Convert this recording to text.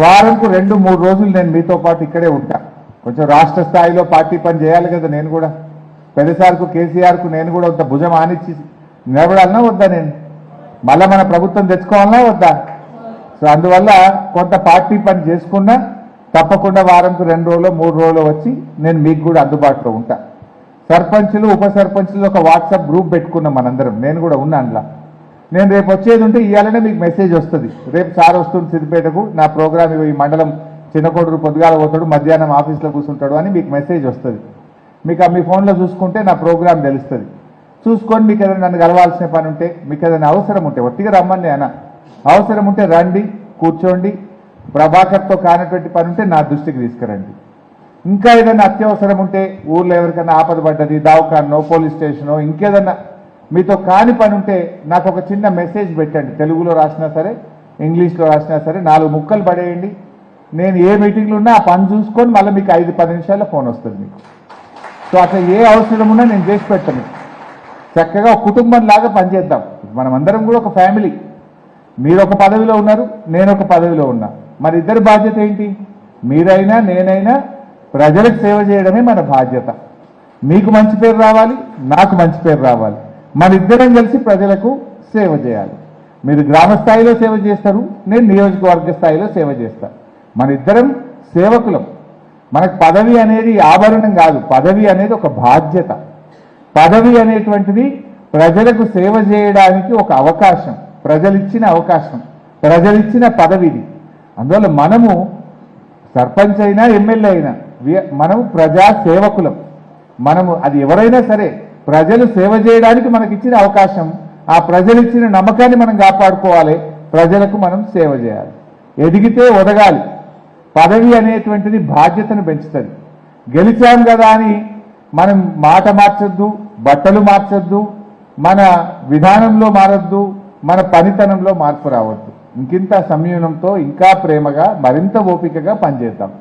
వారంకు 2-3 రోజులు నేను మీతో పాటు ఇక్కడే ఉంటా. కొంచెం రాష్ట్ర స్థాయిలో పార్టీ పని చేయాలి కదా. నేను కూడా పెద్దసార్కు కేసీఆర్కు నేను కూడా కొంత భుజం ఆనిచ్చి నిలబడాలన్నా వద్దా, నేను మళ్ళీ మన ప్రభుత్వం తెచ్చుకోవాలన్నా వద్దా? సో అందువల్ల కొంత పార్టీ పని చేసుకున్నా తప్పకుండా వారంకు 2 రోజులు 3 రోజులు వచ్చి నేను మీకు కూడా అందుబాటులో ఉంటా. సర్పంచులు ఉప సర్పంచులు ఒక వాట్సాప్ గ్రూప్ పెట్టుకున్నాం మనందరం, నేను కూడా ఉన్నా అందులో. నేను రేపు వచ్చేది ఉంటే ఇవాళనే మీకు మెసేజ్ వస్తుంది. రేపు సార్ వస్తుంది సిద్దిపేటకు, నా ప్రోగ్రామ్ ఈ మండలం చిన్నకోడూరు పొద్దుగాల పోతాడు, మధ్యాహ్నం ఆఫీస్లో కూర్చుంటాడు అని మీకు మెసేజ్ వస్తుంది. మీకు మీ ఫోన్లో చూసుకుంటే నా ప్రోగ్రామ్ తెలుస్తుంది. చూసుకొని మీకు ఏదైనా నన్ను కలవాల్సిన పని ఉంటే, మీకు ఏదైనా అవసరం ఉంటే ఒట్టిగా రమ్మని అన్న, అవసరం ఉంటే రండి, కూర్చోండి. ప్రభాకర్తో కానటువంటి పని ఉంటే నా దృష్టికి తీసుకురండి. ఇంకా ఏదైనా అత్యవసరం ఉంటే, ఊర్లో ఎవరికైనా ఆపద పడ్డది, దావకాన్నో పోలీస్ స్టేషనో ఇంకేదన్నా మీతో కాని పని ఉంటే నాకు ఒక చిన్న మెసేజ్ పెట్టండి. తెలుగులో రాసినా సరే, ఇంగ్లీష్లో రాసినా సరే, 4 ముక్కలు పడేయండి. నేను ఏ మీటింగ్లో ఉన్నా ఆ పని చూసుకొని మళ్ళీ మీకు 5-10 నిమిషాల్లో ఫోన్ వస్తుంది మీకు. సో అట్లా ఏ అవసరం ఉన్నా నేను చేసి పెడతాను. చక్కగా ఒక కుటుంబం లాగా పనిచేద్దాం. మనం అందరం కూడా ఒక ఫ్యామిలీ. మీరు ఒక పదవిలో ఉన్నారు, నేను ఒక పదవిలో ఉన్నా. మరి ఇద్దరి బాధ్యత ఏంటి? మీరైనా నేనైనా ప్రజలకు సేవ చేయడమే మన బాధ్యత. మీకు మంచి పేరు రావాలి, నాకు మంచి పేరు రావాలి. మన ఇద్దరం కలిసి ప్రజలకు సేవ చేయాలి. మీరు గ్రామ స్థాయిలో సేవ చేస్తారు, నేను నియోజకవర్గ స్థాయిలో సేవ చేస్తాను. మన ఇద్దరం సేవకులం. మనకు పదవి అనేది ఆభరణం కాదు, పదవి అనేది ఒక బాధ్యత. పదవి అనేటువంటిది ప్రజలకు సేవ చేయడానికి ఒక అవకాశం, ప్రజలిచ్చిన అవకాశం, ప్రజలిచ్చిన పదవిది. అందువల్ల మనము సర్పంచ్ అయినా ఎమ్మెల్యే అయినా మనము ప్రజా సేవకులం. మనము అది ఎవరైనా సరే ప్రజలు సేవ చేయడానికి మనకి ఇచ్చిన అవకాశం, ఆ ప్రజలు ఇచ్చిన నమ్మకాన్ని మనం కాపాడుకోవాలి. ప్రజలకు మనం సేవ చేయాలి. ఎదిగితే ఒదగాలి. పదవి అనేటువంటిది బాధ్యతను పెంచుతుంది. గెలిచాం కదా అని మనం మాట మార్చొద్దు, బట్టలు మార్చొద్దు, మన విధానంలో మారొద్దు, మన పనితనంలో మార్పు రావద్దు. ఇంకింత సంయమనంతో ఇంకా ప్రేమగా మరింత ఓపికగా పనిచేద్దాం.